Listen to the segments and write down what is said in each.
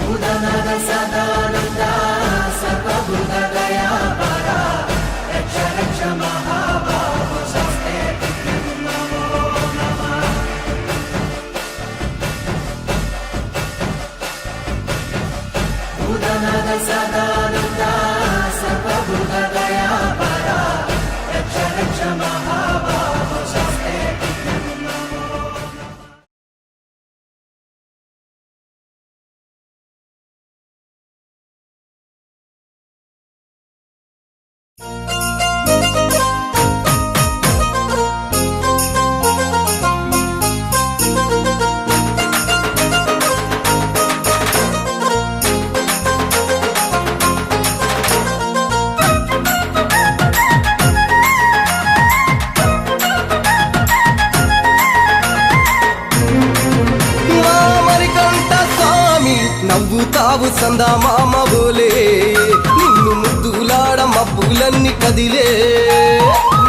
భూతనాథ సదానంద సర్వభూత దయాపరా రక్ష రక్ష మహాబాహో శస్తే నమో నమః. భూతనాథ సదానంద సర్వభూత దయాపరా రక్ష రక్ష మహాబాహో శస్తే నమో. మరికంట స్వామి నవ్వుతావు సందా మామ బోలే నిన్ను ముద్దులాడ మబ్బులన్నీ కదిలే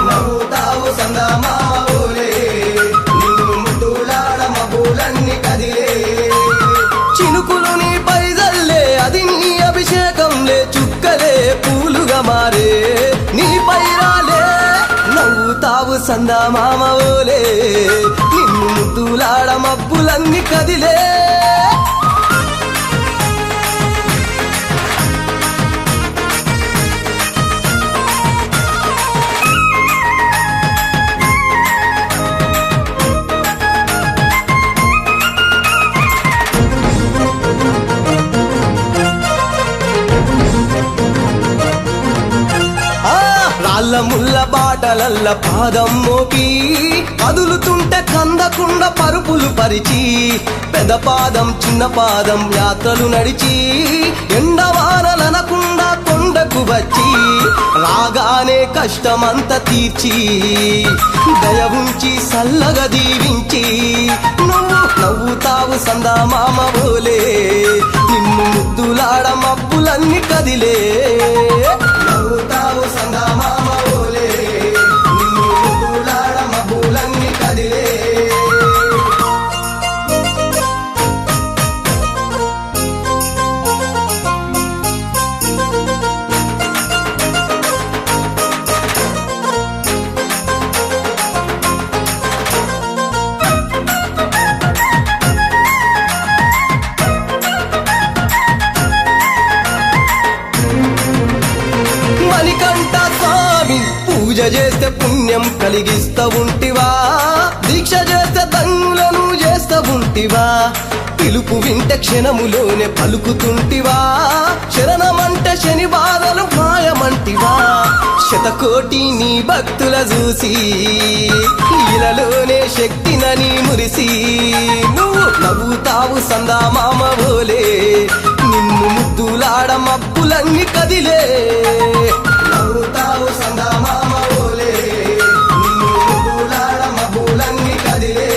నవ్వుతావు సందా మామ బోలే నిన్ను ముద్దులాడ మబ్బులన్నీ కదిలే చినుకులు నీ పైదల్లే అది నీ అభిషేకంలే చుక్కలే పూలుగా మారే నీ పైరాలే నవ్వుతావు సందా మామ ఓలే నిన్ను ముద్దులాడ మబ్బులన్నీ కదిలే రాళ్ళ ముళ్ళ బాటలల్ల పాదం మోపి కదులుతుంటే కందకుండ పరుపులు పరిచి పెద్ద పాదం చిన్న పాదం యాత్రలు నడిచి ఎండవానలనకుండా కొండకు వచ్చి రాగానే కష్టమంత తీర్చి దయ ఉంచి సల్లగా దీవించి నువ్వు నవ్వుతావు సందా మామ బోలే నిన్ను ముద్దులాడ మబ్బులన్నీ కదిలే నవ్వుతావు సందా మామ బోలే నిన్ను ముద్దులాడ మబ్బులన్నీ కదిలే మణికంఠ స్వామి పూజ చేస్తే పుణ్యం కలిగిస్తా ఉంటివా దీక్ష చేస్తే దంగులను చేస్తా ఉంటివా పిలుపు వింటే క్షణములోనే పలుకుతుంటివా శరణమంటే శని బాధలు మాయమంటివా శతకోటి నీ భక్తుల చూసి ఇలలోనే శక్తినని మురిసి నువ్వు నవ్వుతావు సందా మామ బోలే నిన్ను ముద్దులాడ మబ్బులన్నీ కదిలే నవ్వుతావు సందా మామ బోలే నిన్ను ముద్దులాడ మబ్బులన్నీ కదిలే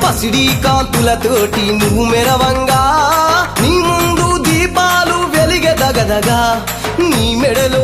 పసిడి కాంతులతోటి నువ్వు మెరవంగా నీ ముందు దీపాలు వెలిగెదగదగా నీ మెడలో